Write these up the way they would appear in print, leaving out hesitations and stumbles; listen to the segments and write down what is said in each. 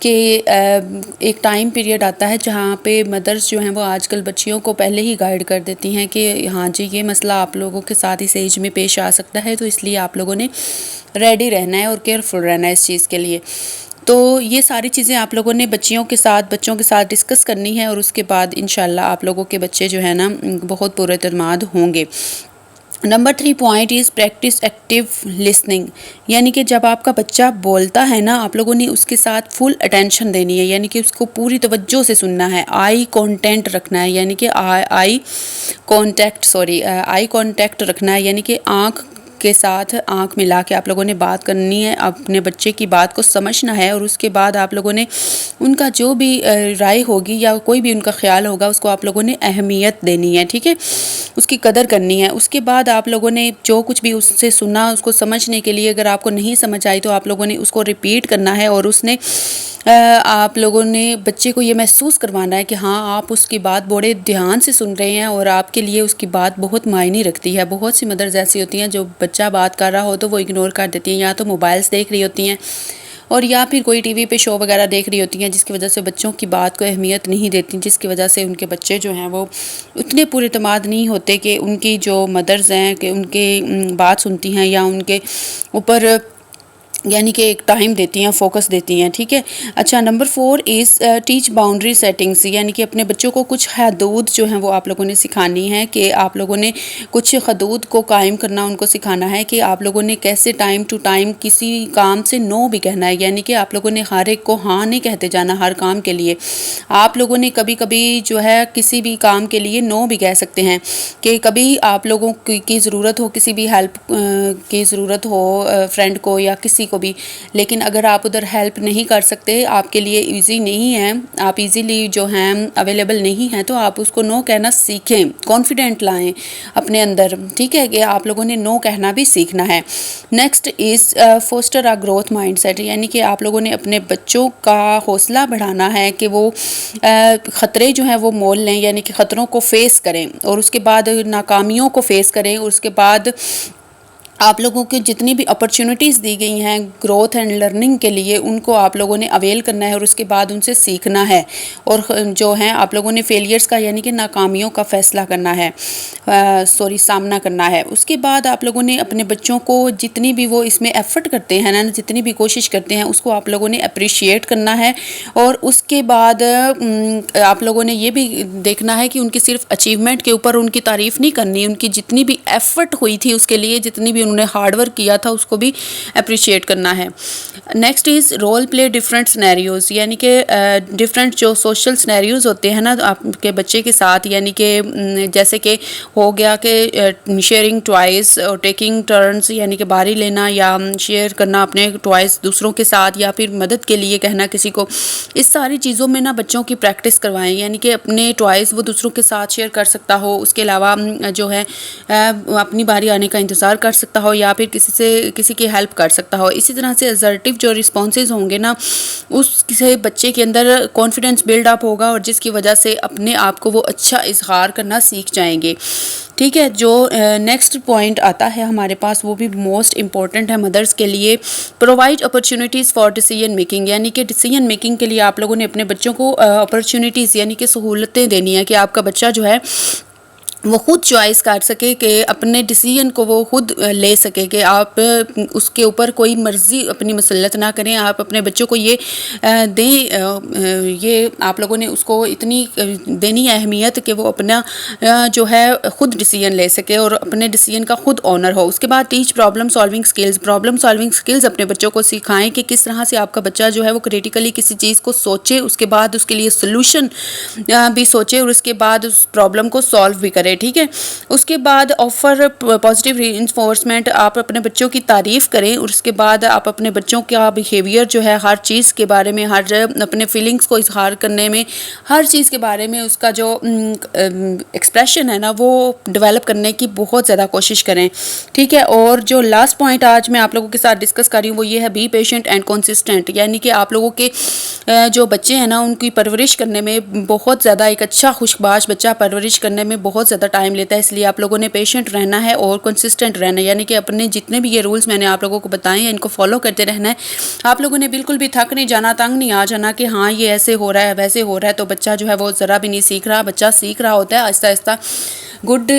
کہ ایک time period آتا ہے جہاں پہ مدرس جو ہیں وہ آج کل بچیوں کو پہلے ہی گائیڈ کر دیتی ہیں کہ ہاں جی یہ مسئلہ آپ لوگوں کے ساتھ اس ایج میں پیش آ سکتا ہے، تو اس لیے آپ لوگوں نے ریڈی رہنا ہے اور کیئرفل رہنا ہے اس چیز کے لیے۔ تو یہ ساری چیزیں آپ لوگوں نے بچوں کے ساتھ ڈسکس کرنی ہے، اور اس کے بعد انشاءاللہ آپ لوگوں کے بچے جو ہے نا بہت پر اعتماد ہوں گے۔ Number 3 point is practice active listening, یعنی کہ جب آپ کا بچہ بولتا ہے نا، آپ لوگوں نے اس کے ساتھ فل اٹینشن دینی ہے، یعنی کہ اس کو پوری توجہ سے سننا ہے، آئی کانٹیکٹ رکھنا ہے، یعنی کہ آئی کانٹیکٹ رکھنا ہے، یعنی کہ آنکھ کے ساتھ آنکھ ملا کے آپ لوگوں نے بات کرنی ہے، اپنے بچے کی بات کو سمجھنا ہے، اور اس کے بعد آپ لوگوں نے ان کا جو بھی رائے ہوگی یا کوئی بھی ان کا خیال ہوگا اس کو آپ لوگوں نے اہمیت دینی ہے، ٹھیک ہے، اس کی قدر کرنی ہے۔ اس کے بعد آپ لوگوں نے جو کچھ بھی اس سے سنا اس کو سمجھنے کے لیے اگر آپ کو نہیں سمجھ آئی تو آپ لوگوں نے اس کو ریپیٹ کرنا ہے، اور اس نے آپ لوگوں نے بچے کو یہ محسوس کروانا ہے کہ ہاں آپ اس کی بات بڑے دھیان سے سن رہے ہیں اور آپ کے لیے اس کی بات بہت معنی رکھتی ہے۔ بہت سی مدرز ایسی ہوتی ہیں جو بچہ بات کر رہا ہو تو وہ اگنور کر دیتی ہیں، یا تو موبائلز دیکھ رہی ہوتی ہیں اور یا پھر کوئی ٹی وی پہ شو وغیرہ دیکھ رہی ہوتی ہیں، جس کی وجہ سے بچوں کی بات کو اہمیت نہیں دیتی، جس کی وجہ سے ان کے بچے جو ہیں وہ اتنے پر اعتماد نہیں ہوتے کہ ان کی جو مدرز ہیں کہ ان کے بات سنتی ہیں یا ان کے اوپر یعنی کہ ایک ٹائم دیتی ہیں، فوکس دیتی ہیں، ٹھیک ہے۔ اچھا، نمبر 4 از ٹیچ باؤنڈری سیٹنگس، یعنی کہ اپنے بچوں کو کچھ حدود جو ہیں وہ آپ لوگوں نے سکھانی ہے، کہ آپ لوگوں نے کچھ حدود کو قائم کرنا ان کو سکھانا ہے، کہ آپ لوگوں نے کیسے ٹائم ٹو ٹائم کسی کام سے نو بھی کہنا ہے، یعنی کہ آپ لوگوں نے ہر ایک کو ہاں نہیں کہتے جانا ہر کام کے لیے۔ آپ لوگوں نے کبھی کبھی جو ہے کسی بھی کام کے لیے نو بھی کہہ سکتے ہیں، کہ کبھی آپ لوگوں کی ضرورت ہو، کسی بھی ہیلپ کی ضرورت ہو فرینڈ کو یا کسی کو بھی، لیکن اگر آپ ادھر ہیلپ نہیں کر سکتے، آپ کے لیے ایزی نہیں ہے، آپ ایزیلی جو ہیں اویلیبل نہیں ہیں، تو آپ اس کو نو کہنا سیکھیں، کانفیڈنٹ لائیں اپنے اندر، ٹھیک ہے، کہ آپ لوگوں نے نو کہنا بھی سیکھنا ہے۔ Next is foster a growth mindset, یعنی کہ آپ لوگوں نے اپنے بچوں کا حوصلہ بڑھانا ہے کہ وہ خطرے جو ہیں وہ مول لیں، یعنی کہ خطروں کو فیس کریں، اور اس کے بعد ناکامیوں کو فیس کریں، اور اس کے بعد آپ لوگوں کے جتنی بھی اپرچونٹیز دی گئی ہیں گروتھ اینڈ لرننگ کے لیے، ان کو آپ لوگوں نے اویل کرنا ہے، اور اس کے بعد ان سے سیکھنا ہے، اور جو ہیں آپ لوگوں نے فیلیئرز کا یعنی کہ ناکامیوں کا فیصلہ کرنا ہے، سامنا کرنا ہے۔ اس کے بعد آپ لوگوں نے اپنے بچوں کو جتنی بھی وہ اس میں ایفرٹ کرتے ہیں نا، جتنی بھی کوشش کرتے ہیں، اس کو آپ لوگوں نے اپریشیٹ کرنا ہے، اور اس کے بعد آپ لوگوں نے یہ بھی دیکھنا ہے کہ ان کی صرف اچیومنٹ کے اوپر ان کی تعریف نہیں کرنی، ان کی جتنی بھی ایفرٹ ہوئی تھی اس کے لیے، جتنی بھی انہوں نے ہارڈ ورک کیا تھا، اس کو بھی اپریشیٹ کرنا ہے۔ Next is role play different scenarios, یعنی کہ ڈفرینٹ جو سوشل سنیریوز ہوتے ہیں نا آپ کے بچے کے ساتھ، یعنی کہ جیسے کہ ہو گیا کہ شیئرنگ ٹوائز اور ٹیکنگ ٹرنز، یعنی کہ باری لینا یا شیئر کرنا اپنے ٹوائز دوسروں کے ساتھ، یا پھر مدد کے لیے کہنا کسی کو، اس ساری چیزوں میں نا بچوں کی پریکٹس کروائیں، یعنی کہ اپنے ٹوائز وہ دوسروں کے ساتھ شیئر کر سکتا ہو، اس کے علاوہ جو ہے اپنی باری آنے کا انتظار کر سکتا ہو، یا پھر کسی کی ہیلپ کر سکتا ہو۔ اسی طرح سے اسرٹیو جو رسپانسز ہوں گے نا، اس سے بچے کے اندر کانفیڈنس بلڈ اپ ہوگا، اور جس کی وجہ سے اپنے آپ کو وہ اچھا اظہار کرنا سیکھ جائیں گے، ٹھیک ہے۔ جو نیکسٹ پوائنٹ آتا ہے ہمارے پاس، وہ بھی موسٹ امپورٹنٹ ہے مدرس کے لیے، provide opportunities for decision making, یعنی کہ ڈیسیژن میکنگ کے لیے آپ لوگوں نے اپنے بچوں کو اپرچونیٹیز یعنی کہ سہولتیں دینی ہے، کہ آپ کا بچہ جو ہے وہ خود چوائس کر سکے، کہ اپنے ڈیسیژن کو وہ خود لے سکے، کہ آپ اس کے اوپر کوئی مرضی اپنی مسلط نہ کریں، آپ اپنے بچوں کو یہ دیں، یہ آپ لوگوں نے اس کو اتنی دینی اہمیت کہ وہ اپنا جو ہے خود ڈیسیژن لے سکے اور اپنے ڈیسیژن کا خود آنر ہو۔ اس کے بعد teach problem solving skills, problem solving skills اپنے بچوں کو سکھائیں، کہ کس طرح سے آپ کا بچہ جو ہے وہ کریٹیکلی کسی چیز کو سوچے، اس کے بعد اس کے لیے سلوشن بھی سوچے، اور اس کے بعد اس پرابلم کو سالو بھی کرے، ٹھیک ہے۔ اس کے بعد آفر پازیٹیو ری انفورسمنٹ، آپ اپنے بچوں کی تعریف کریں، اور اس کے بعد آپ اپنے بچوں کا بیہیویئر جو ہے ہر چیز کے بارے میں، ہر اپنے فیلنگس کو اظہار کرنے میں، ہر چیز کے بارے میں اس کا جو ایکسپریشن ہے نا وہ ڈیولپ کرنے کی بہت زیادہ کوشش کریں، ٹھیک ہے۔ اور جو لاسٹ پوائنٹ آج میں آپ لوگوں کے ساتھ ڈسکس کر رہی ہوں وہ یہ ہے بی پیشنٹ اینڈ کنسسٹنٹ، یعنی کہ آپ لوگوں کے جو بچے ہیں نا ان کی پرورش کرنے میں بہت زیادہ ایک اچھا خوشباش بچہ پرورش کرنے میں بہت زیادہ زیادہ ٹائم لیتا ہے، اس لیے آپ لوگوں نے پیشنٹ رہنا ہے اور کنسسٹنٹ رہنا ہے، یعنی کہ اپنے جتنے بھی یہ رولز میں نے آپ لوگوں کو بتائے ہیں ان کو فالو کرتے رہنا ہے۔ آپ لوگوں نے بالکل بھی تھک نہیں جانا، تنگ نہیں آ جانا کہ ہاں یہ ایسے ہو رہا ہے ویسے ہو رہا ہے، تو بچہ جو ہے وہ ذرا بھی نہیں سیکھ رہا، بچہ سیکھ رہا ہوتا ہے آہستہ آہستہ۔ Good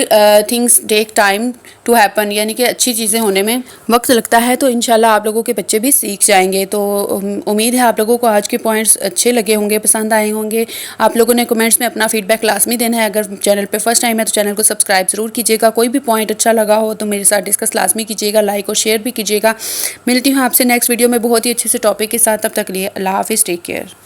things take time to happen, یعنی کہ اچھی چیزیں ہونے میں وقت لگتا ہے، تو انشاءاللہ آپ لوگوں کے بچے بھی سیکھ جائیں گے۔ تو امید ہے آپ لوگوں کو آج کے پوائنٹس اچھے لگے ہوں گے، پسند آئے ہوں گے۔ آپ لوگوں نے کمنٹس میں اپنا فیڈ بیک لازمی دینا ہے۔ اگر چینل پہ فرسٹ ٹائم ہے تو چینل کو سبسکرائب ضرور کیجیے گا۔ کوئی بھی پوائنٹ اچھا لگا ہو تو میرے ساتھ ڈسکس لازمی کیجیے گا، لائک اور شیئر بھی کیجیے گا۔ ملتی ہوں آپ سے نیکسٹ ویڈیو میں بہت ہی اچھے سے ٹاپک کے ساتھ، تب تک لیے اللہ حافظ، ٹیک کیئر۔